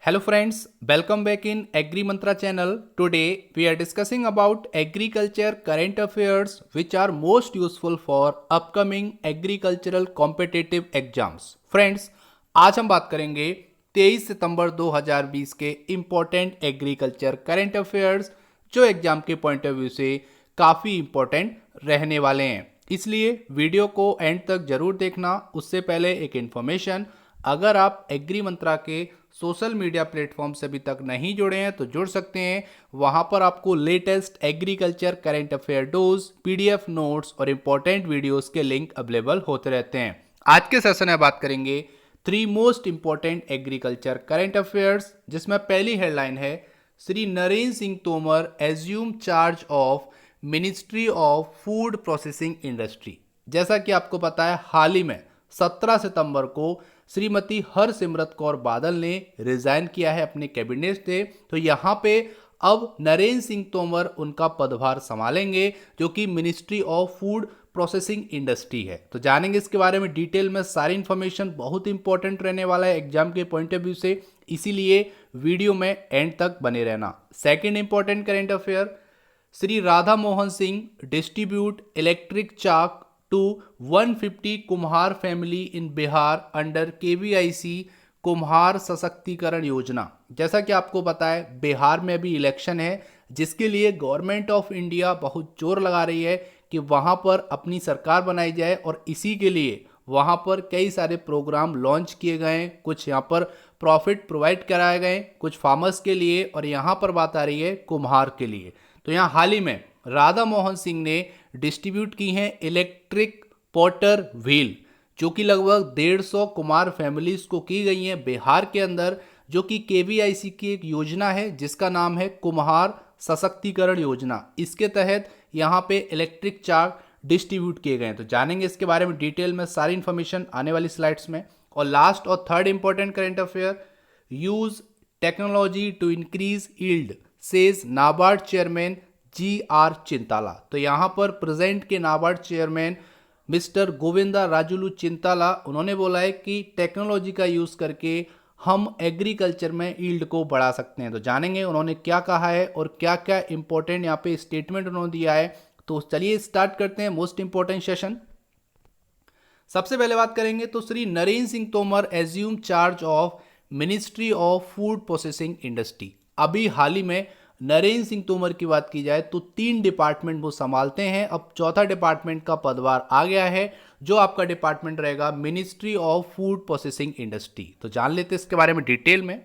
Hello friends, welcome back in Agri Mantra channel. Today we are discussing about agriculture current affairs which are most useful for upcoming agricultural competitive exams. Friends, आज हम बात करेंगे 23 सितंबर 2020 के important agriculture current affairs जो exam के point of view से काफ़ी important रहने वाले हैं। इसलिए वीडियो को एंड तक जरूर देखना। उससे पहले एक इन्फॉर्मेशन, अगर आप एग्री मंत्रा के सोशल मीडिया प्लेटफॉर्म से अभी तक नहीं जुड़े हैं तो जुड़ सकते हैं। वहां पर आपको latest agriculture current affair dose, PDF notes और इंपॉर्टेंट वीडियोस के लिंक अवेलेबल होते रहते हैं। आज के सेशन में बात करेंगे 3 most important agriculture current affairs, जिसमें पहली हेडलाइन है Shri Narendra Singh Tomar assume charge of ministry of food processing industry. जैसा कि आपको पता है, हाल ही में 17 सितंबर को श्रीमती हरसिमरत कौर बादल ने रिजाइन किया है अपने कैबिनेट से। तो यहाँ पे अब नरेंद्र सिंह तोमर उनका पदभार संभालेंगे, जो कि ministry of food processing industry है। तो जानेंगे इसके बारे में डिटेल में। सारी इंफॉर्मेशन बहुत इंपॉर्टेंट रहने वाला है एग्जाम के पॉइंट ऑफ व्यू से, इसीलिए वीडियो में एंड तक बने रहना। Second important current affair, Shri Radha Mohan Singh distribute electric chaak to 150 कुम्हार family in Bihar under KVIC Kumhar Sashaktikaran योजना। जैसा कि आपको पता है, बिहार में अभी इलेक्शन है, जिसके लिए गवर्नमेंट ऑफ इंडिया बहुत जोर लगा रही है कि वहां पर अपनी सरकार बनाई जाए, और इसी के लिए वहां पर कई सारे प्रोग्राम लॉन्च किए गए हैं। कुछ यहाँ पर प्रॉफिट प्रोवाइड कराए गए कुछ फार्मर्स के लिए, और यहाँ पर बात आ रही है कुम्हार के लिए। तो यहाँ हाल ही में राधा मोहन सिंह ने डिस्ट्रीब्यूट की हैं इलेक्ट्रिक पॉटर व्हील, जो कि लगभग 150 कुमार फैमिलीज को की गई हैं बिहार के अंदर, जो कि KVIC की एक योजना है जिसका नाम है कुम्हार सशक्तिकरण योजना। इसके तहत यहाँ पे इलेक्ट्रिक चाक डिस्ट्रीब्यूट किए गए हैं। तो जानेंगे इसके बारे में डिटेल में, सारी इंफॉर्मेशन आने वाली स्लाइड्स में। और लास्ट और third important current affair, use technology to increase yield says NABARD chairman GR Chintala. तो यहाँ पर प्रेजेंट के नाबार्ड चेयरमैन मिस्टर गोविंदा राजुलू चिंताला, उन्होंने बोला है कि टेक्नोलॉजी का यूज करके हम एग्रीकल्चर में यील्ड को बढ़ा सकते हैं। तो जानेंगे उन्होंने क्या कहा है और क्या क्या इंपॉर्टेंट यहाँ पे स्टेटमेंट उन्होंने दिया है। तो चलिए स्टार्ट करते हैं मोस्ट इंपॉर्टेंट सेशन। सबसे पहले बात करेंगे तो Shri Narendra Singh Tomar assume charge of ministry of food processing industry. अभी हाल ही में नरेंद्र सिंह तोमर की बात की जाए तो 3 डिपार्टमेंट वो संभालते हैं। अब चौथा डिपार्टमेंट का पदभार आ गया है, जो आपका डिपार्टमेंट रहेगा ministry of food processing industry. तो जान लेते हैं इसके बारे में डिटेल में।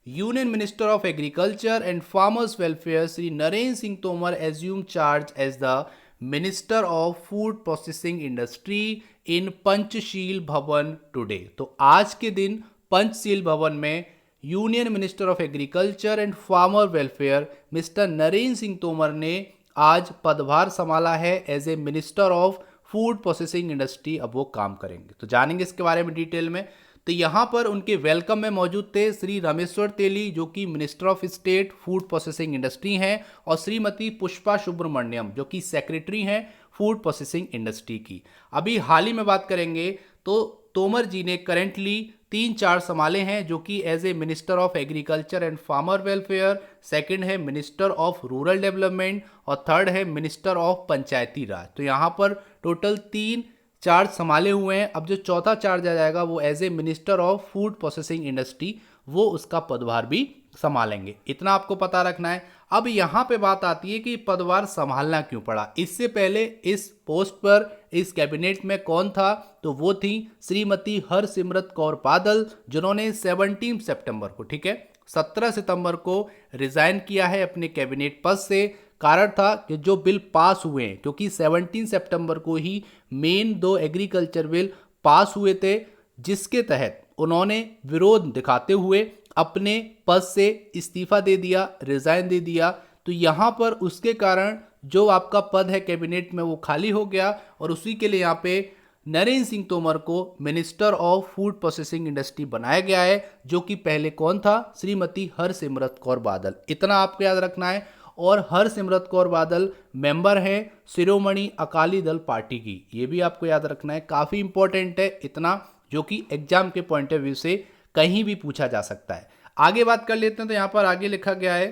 Union minister of agriculture and farmers welfare Shri Narendra Singh Tomar assume charge as the minister of food processing industry in Panchsheel Bhavan today. तो आज के दिन पंचशील भवन में union minister of agriculture and farmer welfare mister Narendra Singh Tomar ने आज पदभार संभाला है as a minister of food processing industry. अब वो काम करेंगे, तो जानेंगे इसके बारे में डिटेल में। तो यहाँ पर उनके वेलकम में मौजूद थे श्री रामेश्वर तेली, जो कि minister of state food processing industry हैं, और श्रीमती पुष्पा सुब्रमण्यम, जो कि सेक्रेटरी हैं फूड प्रोसेसिंग इंडस्ट्री की। अभी हाल ही में बात करेंगे तो तोमर जी ने करेंटली 3-4 संभाले हैं, जो कि as a minister of agriculture and farmer welfare, second है मिनिस्टर ऑफ रूरल डेवलपमेंट, और थर्ड है मिनिस्टर ऑफ पंचायती राज। तो यहाँ पर टोटल 3 चार्ज संभाले हुए हैं। अब जो चौथा चार्ज आ जाएगा वो as a minister of food processing industry, वो उसका पदभार भी संभालेंगे। इतना आपको पता रखना है। अब यहाँ पे बात आती है कि पदभार संभालना क्यों पड़ा। इससे पहले इस पोस्ट पर, इस कैबिनेट में कौन था, तो वो थी श्रीमती हरसिमरत कौर बादल, जिन्होंने 17 सितंबर को, ठीक है, 17 सितंबर को रिजाइन किया है अपने कैबिनेट पद से। कारण था कि जो बिल पास हुए हैं, क्योंकि 17 सितंबर को ही मेन 2 एग्रीकल्चर बिल पास हुए थे, जिसके तहत उन्होंने विरोध दिखाते हुए अपने पद से इस्तीफा दे दिया, रिजाइन दे दिया। तो यहाँ पर उसके कारण जो आपका पद है कैबिनेट में वो खाली हो गया, और उसी के लिए यहाँ पे नरेंद्र सिंह तोमर को minister of food processing industry बनाया गया है, जो कि पहले कौन था, श्रीमती हरसिमरत कौर बादल। इतना आपको याद रखना है। और हरसिमरत कौर बादल मेंबर हैं शिरोमणि अकाली दल पार्टी की, ये भी आपको याद रखना है, काफ़ी इंपॉर्टेंट है इतना, जो कि एग्जाम के पॉइंट ऑफ व्यू से कहीं भी पूछा जा सकता है। आगे बात कर लेते हैं, तो यहाँ पर आगे लिखा गया है,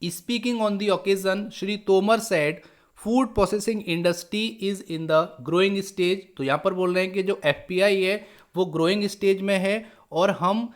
speaking on the occasion Shri Tomar said food processing industry is in the growing stage. तो यहाँ पर बोल रहे हैं कि जो एफपीआई है वो ग्रोइंग स्टेज में है और हम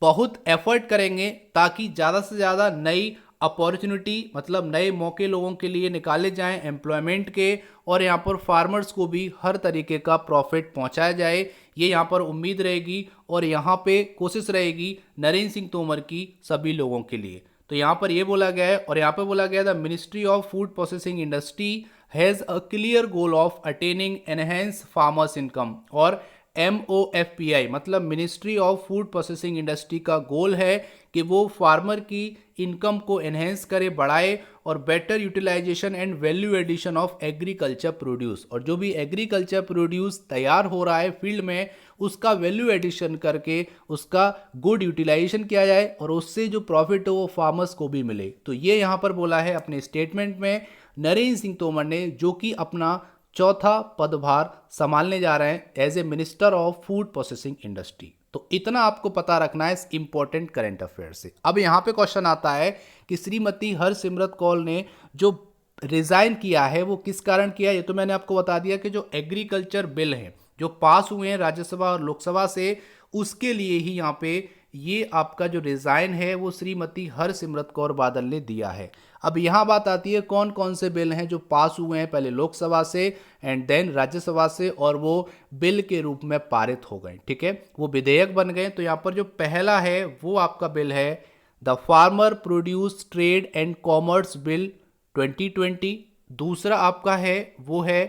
बहुत एफर्ट करेंगे ताकि ज़्यादा से ज़्यादा नई अपॉर्चुनिटी, मतलब नए मौके लोगों के लिए निकाले जाएं एम्प्लॉयमेंट के, और यहाँ पर फार्मर्स को भी हर तरीके का प्रॉफिट पहुंचाया जाए, ये यहाँ पर उम्मीद रहेगी और यहाँ पे कोशिश रहेगी नरेंद्र सिंह तोमर की सभी लोगों के लिए। तो यहाँ पर ये बोला गया है, और यहाँ पे बोला गया the ministry of food processing industry has a clear goal of attaining enhance farmers income. और MOFPI मतलब ministry of food processing industry का गोल है कि वो फार्मर की इनकम को एनहेंस करे, बढ़ाए, और better utilisation and value addition of agriculture produce, और जो भी एग्रीकल्चर प्रोड्यूस तैयार हो रहा है फील्ड में उसका वैल्यू एडिशन करके उसका गुड यूटिलाइजेशन किया जाए और उससे जो प्रॉफिट हो वो फार्मर्स को भी मिले। तो ये यहाँ पर बोला है अपने स्टेटमेंट में नरेंद्र सिंह तोमर ने, जो कि अपना चौथा पदभार संभालने जा रहे हैं as a minister of food processing industry. तो इतना आपको पता रखना है इस इंपॉर्टेंट करंट अफेयर से। अब यहाँ पे क्वेश्चन आता है कि श्रीमती हरसिमरत कौर ने जो रिजाइन किया है वो किस कारण किया। ये तो मैंने आपको बता दिया कि जो एग्रीकल्चर बिल हैं जो पास हुए हैं राज्यसभा और लोकसभा से, उसके लिए ही यहाँ पे ये आपका जो रिजाइन है वो श्रीमती हरसिमरत कौर बादल ने दिया है। अब यहाँ बात आती है कौन कौन से बिल हैं जो पास हुए हैं, पहले लोकसभा से एंड देन राज्यसभा से, और वो बिल के रूप में पारित हो गए, ठीक है, वो विधेयक बन गए। तो यहाँ पर जो पहला है वो आपका बिल है the farmer produce trade and commerce bill 2020। दूसरा आपका है वो है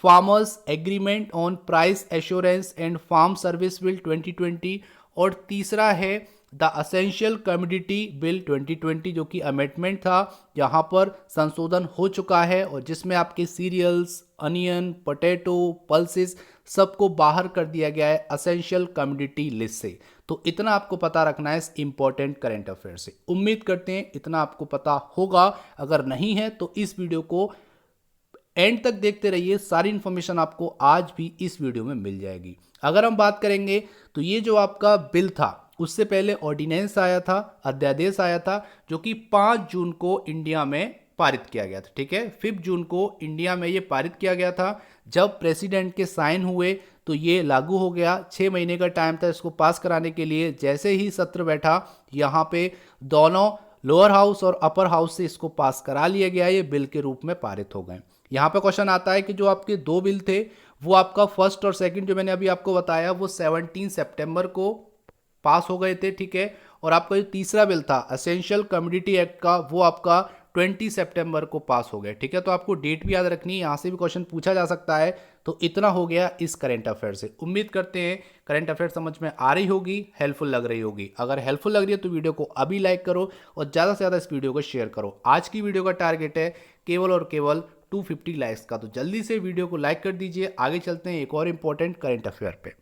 farmers agreement on price assurance and farm service bill 2020, और तीसरा है द असेंशियल कमोडिटी बिल 2020 जो कि अमेंडमेंट था, यहाँ पर संशोधन हो चुका है और जिसमें आपके सीरियल्स, अनियन, पोटैटो, पल्सेस सबको बाहर कर दिया गया है असेंशियल कमोडिटी लिस्ट से। तो इतना आपको पता रखना है इस इंपॉर्टेंट करंट अफेयर से। उम्मीद करते हैं इतना आपको पता होगा, अगर नहीं है तो इस वीडियो को एंड तक देखते रहिए, सारी इंफॉर्मेशन आपको आज भी इस वीडियो में मिल जाएगी। अगर हम बात करेंगे तो ये जो आपका बिल था उससे पहले ऑर्डिनेंस आया था, अध्यादेश आया था, जो कि 5 जून को इंडिया में पारित किया गया था, ठीक है। 5 जून को इंडिया में ये पारित किया गया था। जब प्रेसिडेंट के साइन हुए तो ये लागू हो गया। 6 महीने का टाइम था इसको पास कराने के लिए। जैसे ही सत्र बैठा यहाँ पे दोनों लोअर हाउस और अपर हाउस से इसको पास करा लिया गया, ये बिल के रूप में पारित हो गए। यहाँ पे क्वेश्चन आता है कि जो आपके 2 बिल थे वो आपका फर्स्ट और सेकंड जो मैंने अभी आपको बताया वो 17 सितंबर को पास हो गए थे, ठीक है। और आपका जो तीसरा बिल था असेंशियल कमोडिटी एक्ट का वो आपका 20 सितंबर को पास हो गया, ठीक है। तो आपको डेट भी याद रखनी है, यहाँ से भी क्वेश्चन पूछा जा सकता है। तो इतना हो गया इस करंट अफेयर से। उम्मीद करते हैं करंट अफेयर समझ में आ रही होगी, हेल्पफुल लग रही होगी। अगर हेल्पफुल लग रही है तो वीडियो को अभी लाइक करो और ज़्यादा से ज़्यादा इस वीडियो को शेयर करो। आज की वीडियो का टारगेट है केवल और केवल 250 लाइक्स का, तो जल्दी से वीडियो को लाइक कर दीजिए। आगे चलते हैं एक और इंपॉर्टेंट करंट अफेयर पे।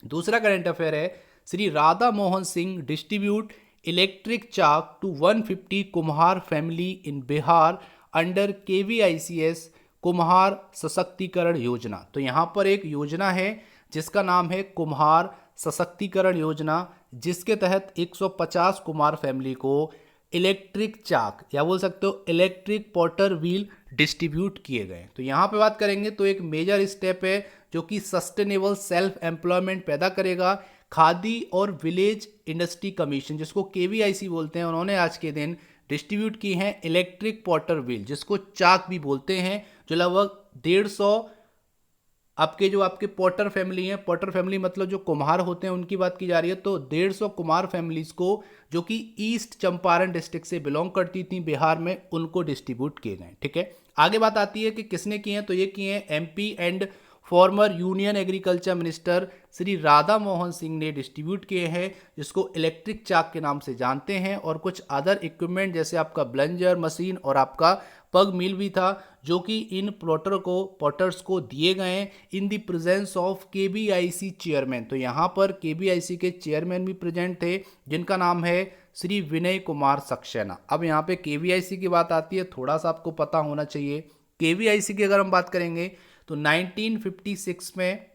दूसरा करंट अफेयर है श्री राधा मोहन सिंह डिस्ट्रीब्यूट इलेक्ट्रिक चाक टू 150 कुम्हार family in Bihar under KVICS Kumhar Sashaktikaran योजना। तो यहाँ पर एक योजना है जिसका नाम है कुम्हार सशक्तिकरण योजना, जिसके तहत 150 कुम्हार फैमिली को इलेक्ट्रिक चाक या बोल सकते हो इलेक्ट्रिक पॉटर व्हील डिस्ट्रीब्यूट किए गए। तो यहाँ पे बात करेंगे तो एक मेजर स्टेप है जो कि सस्टेनेबल सेल्फ एम्प्लॉयमेंट पैदा करेगा। खादी और विलेज इंडस्ट्री कमीशन जिसको KVIC बोलते हैं, उन्होंने आज के दिन डिस्ट्रीब्यूट की हैं इलेक्ट्रिक पॉटर व्हील जिसको चाक भी बोलते हैं, जो लगभग 150 आपके जो आपके पॉटर फैमिली हैं, पॉटर फैमिली मतलब जो कुम्हार होते हैं उनकी बात की जा रही है, तो 150 कुम्हार फैमिलीज को जो कि ईस्ट चंपारण डिस्ट्रिक्ट से बिलोंग करती थी बिहार में, उनको डिस्ट्रीब्यूट किए गए, ठीक है। आगे बात आती है कि किसने किए हैं, तो ये किए हैं MP and former union agriculture minister Shri Radha Mohan Singh ने डिस्ट्रीब्यूट किए हैं, जिसको इलेक्ट्रिक चाक के नाम से जानते हैं। और कुछ अदर इक्विपमेंट जैसे आपका ब्लेंजर मशीन और आपका पग मिल भी था, जो कि इन पॉटर्स को दिए गए in the presence of KVIC chairman. तो यहाँ पर KVIC के चेयरमैन भी प्रेजेंट थे जिनका नाम है श्री विनय कुमार सक्सेना। अब यहाँ पे KVIC की बात आती है, थोड़ा सा आपको पता होना चाहिए। KVIC की अगर हम बात करेंगे तो 1956 में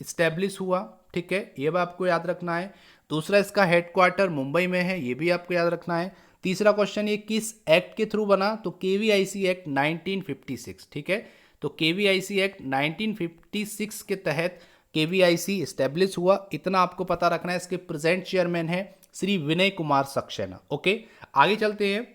इस्टेब्लिश हुआ, ठीक है, ये बात आपको याद रखना है। दूसरा इसका हेडक्वार्टर मुंबई में है, ये भी आपको याद रखना है। तीसरा क्वेश्चन ये किस एक्ट के थ्रू बना, तो केवीआईसी एक्ट 1956, ठीक है। तो केवीआईसी एक्ट 1956 के तहत केवीआईसी एस्टेब्लिश हुआ, इतना आपको पता रखना है। इसके प्रेजेंट चेयरमैन है श्री विनय कुमार सक्सेना। ओके, आगे चलते हैं,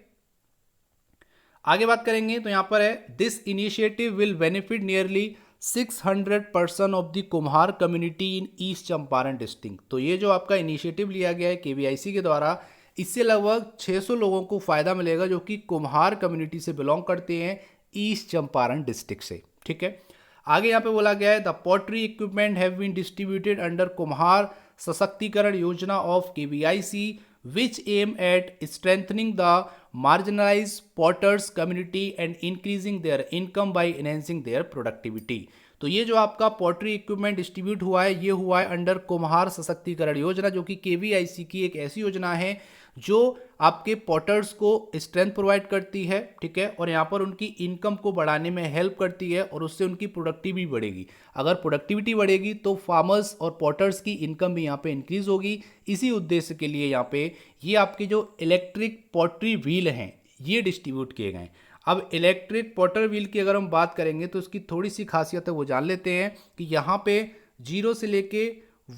आगे बात करेंगे। तो यहां पर है this initiative will benefit nearly 600% of the Kumhar community in east Champaran district. तो ये जो आपका इनिशिएटिव लिया गया है केवीआईसी के द्वारा, इससे लगभग 600 लोगों को फायदा मिलेगा जो कि कुम्हार कम्युनिटी से बिलोंग करते हैं ईस्ट चंपारण डिस्ट्रिक्ट से, ठीक है। आगे यहाँ पे बोला गया है the pottery equipment have been distributed under Kumhar Sashaktikaran Yojana of KVIC which aim at strengthening the marginalised potters community and increasing their income by enhancing their productivity. तो ये जो आपका पॉटरी इक्विपमेंट डिस्ट्रीब्यूट हुआ है, ये हुआ है अंडर कुम्हार सशक्तिकरण योजना, जो कि केवीआईसी की एक ऐसी योजना है जो आपके पॉटर्स को स्ट्रेंथ प्रोवाइड करती है, ठीक है, और यहाँ पर उनकी इनकम को बढ़ाने में हेल्प करती है और उससे उनकी प्रोडक्टिविटी बढ़ेगी। अगर प्रोडक्टिविटी बढ़ेगी तो फार्मर्स और पॉटर्स की इनकम भी यहाँ पे इंक्रीज होगी। इसी उद्देश्य के लिए यहाँ पे ये आपके जो इलेक्ट्रिक पॉटरी व्हील हैं ये डिस्ट्रीब्यूट किए गए। अब इलेक्ट्रिक पॉटर व्हील की अगर हम बात करेंगे तो उसकी थोड़ी सी खासियत है वो जान लेते हैं कि यहाँ पे 0 से लेके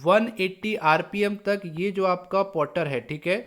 180 आरपीएम तक ये जो आपका पॉटर है, ठीक है,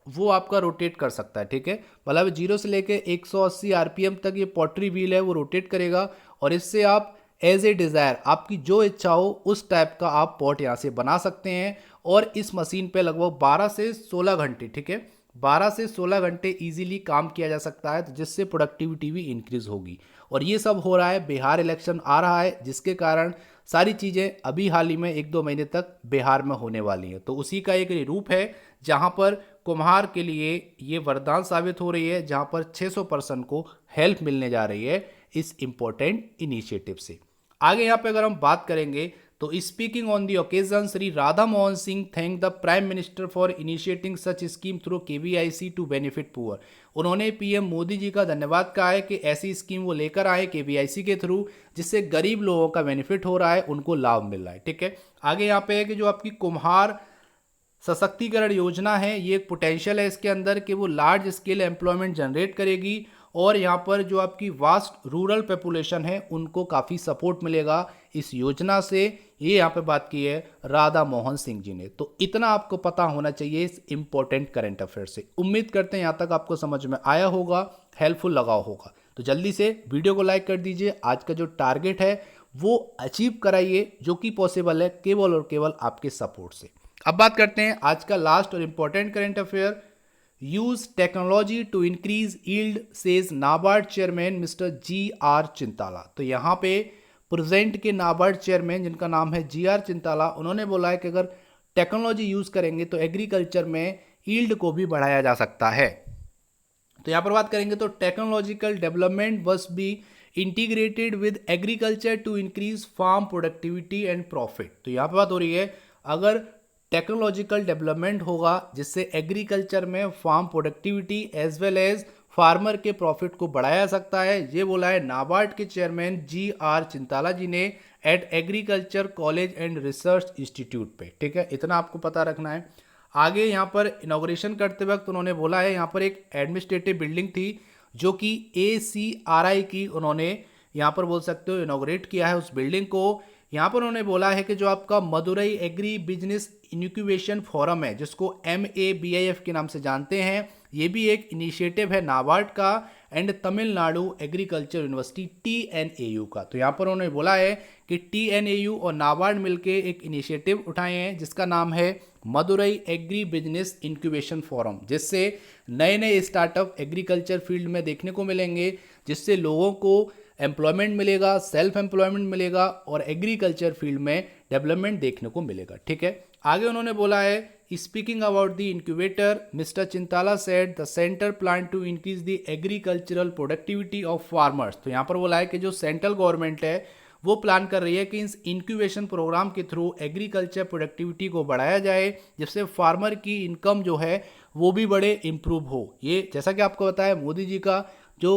वो आपका रोटेट कर सकता है, ठीक है। मतलब 0 से लेके 180 आरपीएम तक ये पॉटरी व्हील है वो रोटेट करेगा और इससे आप एज ए डिज़ायर आपकी जो इच्छा हो उस टाइप का आप पॉट यहाँ से बना सकते हैं। और इस मशीन पे लगभग 12 से 16 घंटे, ठीक है, 12 से 16 घंटे इजीली काम किया जा सकता है, तो जिससे प्रोडक्टिविटी भी इंक्रीज होगी। और ये सब हो रहा है, बिहार इलेक्शन आ रहा है जिसके कारण सारी चीज़ें अभी हाल ही में 1-2 महीने तक बिहार में होने वाली हैं। तो उसी का एक रूप है जहाँ पर कुम्हार के लिए ये वरदान साबित हो रही है, जहाँ पर 600% को हेल्प मिलने जा रही है इस इम्पोर्टेंट इनिशिएटिव से। आगे यहाँ पे अगर हम बात करेंगे तो speaking on the occasion Shri Radha Mohan Singh thank the prime minister for initiating such scheme through KVIC to benefit poor. उन्होंने पीएम मोदी जी का धन्यवाद कहा है कि ऐसी स्कीम वो लेकर आए केवीआईसी के थ्रू जिससे गरीब लोगों का बेनिफिट हो रहा है, उनको लाभ मिल रहा है, ठीक है। आगे यहाँ पे है कि जो आपकी कुम्हार सशक्तिकरण योजना है ये एक पोटेंशियल है इसके अंदर कि वो लार्ज स्केल एम्प्लॉयमेंट जनरेट करेगी और यहाँ पर जो आपकी वास्ट रूरल पॉपुलेशन है उनको काफ़ी सपोर्ट मिलेगा इस योजना से। ये यहाँ पे बात की है राधा मोहन सिंह जी ने। तो इतना आपको पता होना चाहिए इस इम्पोर्टेंट करंट अफेयर से। उम्मीद करते हैं यहाँ तक आपको समझ में आया होगा, हेल्पफुल लगा होगा। तो जल्दी से वीडियो को लाइक कर दीजिए। आज का जो टारगेट है वो अचीव कराइए, जो कि पॉसिबल है केवल और केवल आपके सपोर्ट से। अब बात करते हैं आज का लास्ट और important current affair. Use technology to increase yield says NABARD chairman mister GR Chintala. तो यहाँ पे प्रेजेंट के नाबार्ड चेयरमैन जिनका नाम है GR चिंताला, उन्होंने बोला है कि अगर टेक्नोलॉजी यूज करेंगे तो एग्रीकल्चर में यील्ड को भी बढ़ाया जा सकता है। तो यहाँ पर बात करेंगे तो technological development must be integrated with agriculture to increase farm productivity and profit. तो यहाँ पर बात हो रही है अगर टेक्नोलॉजिकल डेवलपमेंट होगा जिससे एग्रीकल्चर में farm productivity as well as farmer के प्रॉफिट को बढ़ाया जा सकता है। ये बोला है नाबार्ड के चेयरमैन GR चिंताला जी ने at agriculture college and research institute पे, ठीक है, इतना आपको पता रखना है। आगे यहाँ पर इनॉग्रेशन करते वक्त उन्होंने बोला है यहाँ पर एक एडमिनिस्ट्रेटिव बिल्डिंग थी जो कि ACRI की उन्होंने यहाँ पर बोल सकते हो इनॉग्रेट किया है उस बिल्डिंग को। यहाँ पर उन्होंने बोला है कि जो आपका Madurai agri business incubation forum है जिसको MABIF के नाम से जानते हैं, ये भी एक इनिशिएटिव है नाबार्ड का and Tamil Nadu agriculture university TNAU का। तो यहाँ पर उन्होंने बोला है कि TNAU और नाबार्ड मिलके एक इनिशिएटिव उठाए हैं जिसका नाम है Madurai agri business incubation forum, जिससे नए नए स्टार्टअप एग्रीकल्चर फील्ड में देखने को मिलेंगे, जिससे लोगों को एम्प्लॉयमेंट मिलेगा, सेल्फ एम्प्लॉयमेंट मिलेगा और एग्रीकल्चर फील्ड में डेवलपमेंट देखने को मिलेगा, ठीक है। आगे उन्होंने बोला है speaking about the incubator mister Chintala said the centre plan to increase the agricultural productivity of farmers. तो यहाँ पर बोला है कि जो सेंट्रल गवर्नमेंट है वो प्लान कर रही है कि इस इंक्यूबेशन प्रोग्राम के थ्रू एग्रीकल्चर प्रोडक्टिविटी को बढ़ाया जाए जिससे फार्मर की इनकम जो है वो भी बड़े इम्प्रूव हो। ये जैसा कि आपको बताया मोदी जी का जो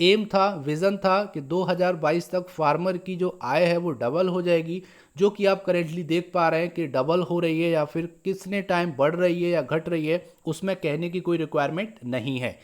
एम था, विजन था कि 2022 तक फार्मर की जो आय है वो डबल हो जाएगी, जो कि आप करेंटली देख पा रहे हैं कि डबल हो रही है या फिर कितने टाइम बढ़ रही है या घट रही है, उसमें कहने की कोई रिक्वायरमेंट नहीं है।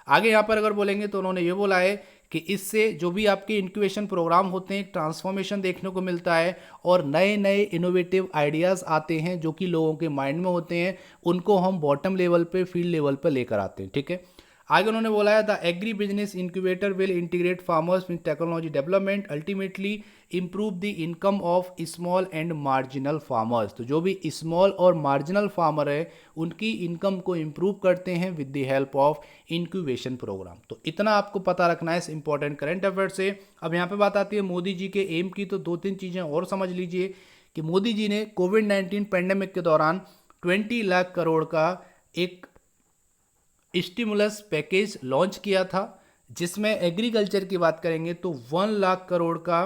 आगे यहाँ पर अगर बोलेंगे तो उन्होंने ये बोला है कि इससे जो भी आपके इंक्यूबेशन प्रोग्राम होते हैं, एक ट्रांसफॉर्मेशन देखने को मिलता है और नए नए इनोवेटिव आइडियाज़ आते हैं जो कि लोगों के माइंड में होते हैं, उनको हम बॉटम लेवल पे, फील्ड लेवल पे लेकर आते हैं। ठीक है, आगे उन्होंने बोला है the agri business incubator will integrate farmers with technology development, ultimately improve the income of small and marginal farmers. तो जो भी स्मॉल और मार्जिनल फार्मर है उनकी इनकम को इम्प्रूव करते हैं with the help of incubation programme. तो इतना आपको पता रखना है इस इंपॉर्टेंट करंट अफेयर से। अब यहाँ पे बात आती है मोदी जी के एम की, तो 2-3 चीज़ें और समझ लीजिए कि मोदी जी ने कोविड-19 पेंडेमिक के दौरान 20 लाख करोड़ का एक स्टिमुलस पैकेज लॉन्च किया था, जिसमें एग्रीकल्चर की बात करेंगे तो 1 लाख करोड़ का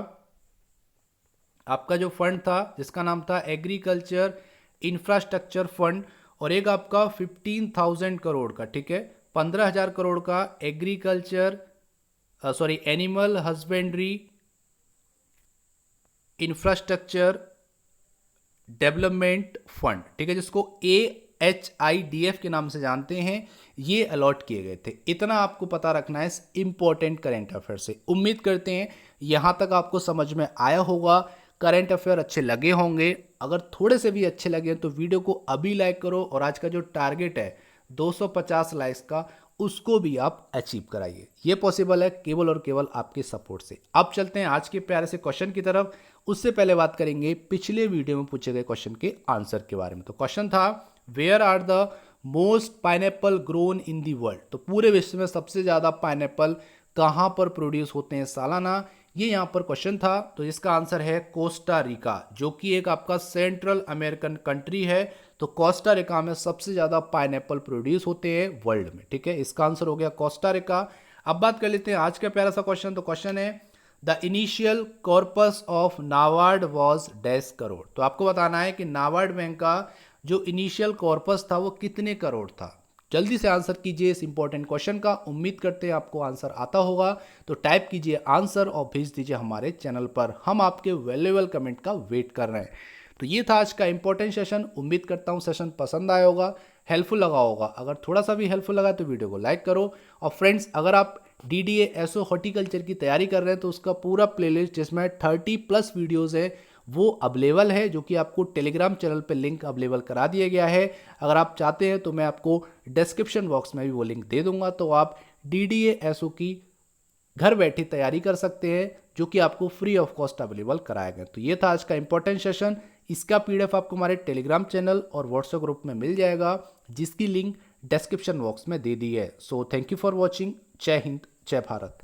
आपका जो फंड था जिसका नाम था एग्रीकल्चर इंफ्रास्ट्रक्चर फंड, और एक आपका 15,000 करोड़ का, ठीक है, 15,000 करोड़ का agriculture animal husbandry infrastructure development fund, ठीक है, जिसको AHIDF के नाम से जानते हैं, ये अलॉट किए गए थे। इतना आपको पता रखना है इस इंपॉर्टेंट करंट अफेयर से। उम्मीद करते हैं यहाँ तक आपको समझ में आया होगा, करंट अफेयर अच्छे लगे होंगे। अगर थोड़े से भी अच्छे लगे तो वीडियो को अभी लाइक करो, और आज का जो टारगेट है 250 लाइक्स का, उसको भी आप अचीव कराइए। ये पॉसिबल है केवल और केवल आपके सपोर्ट से। अब चलते हैं आज के प्यारे से क्वेश्चन की तरफ। उससे पहले बात करेंगे पिछले वीडियो में पूछे गए क्वेश्चन के आंसर के बारे में। तो क्वेश्चन था where are the most pineapple grown in the world. तो पूरे विश्व में सबसे ज्यादा पाइनएप्पल कहां पर प्रोड्यूस होते हैं सालाना, ये यहां पर क्वेश्चन था। तो इसका आंसर है कोस्टा रिका, जो कि एक आपका सेंट्रल अमेरिकन कंट्री है। तो कोस्टा रिका में सबसे ज्यादा पाइनएप्पल प्रोड्यूस होते हैं वर्ल्ड में। ठीक है, इसका आंसर हो गया कोस्टा रिका। अब बात कर लेते हैं आज का प्यारा सा क्वेश्चन। तो क्वेश्चन है the initial corpus of NABARD was dash crore. तो आपको बताना है कि नाबार्ड बैंक का जो इनिशियल कॉर्पस था वो कितने करोड़ था। जल्दी से आंसर कीजिए इस इंपॉर्टेंट क्वेश्चन का। उम्मीद करते हैं आपको आंसर आता होगा, तो टाइप कीजिए आंसर और भेज दीजिए हमारे चैनल पर। हम आपके वैल्यूएबल कमेंट का वेट कर रहे हैं। तो ये था आज का इंपॉर्टेंट सेशन। उम्मीद करता हूँ सेशन पसंद आया होगा, हेल्पफुल लगा होगा। अगर थोड़ा सा भी हेल्पफुल लगा तो वीडियो को लाइक करो। और फ्रेंड्स, अगर आप DDA SO हॉर्टिकल्चर की तैयारी कर रहे हैं तो उसका पूरा प्लेलिस्ट जिसमें 30+ वीडियोज़ है वो अवेलेबल है, जो कि आपको टेलीग्राम चैनल पे लिंक अवेलेबल करा दिया गया है। अगर आप चाहते हैं तो मैं आपको डिस्क्रिप्शन बॉक्स में भी वो लिंक दे दूंगा, तो आप DDA SO की घर बैठे तैयारी कर सकते हैं, जो कि आपको फ्री ऑफ कॉस्ट अवेलेबल कराया गया। तो ये था आज का इंपॉर्टेंट सेशन। इसका PDF आपको हमारे टेलीग्राम चैनल और व्हाट्सएप ग्रुप में मिल जाएगा, जिसकी लिंक डिस्क्रिप्शन बॉक्स में दे दी है। So thank you for watching. जय हिंद, जय भारत।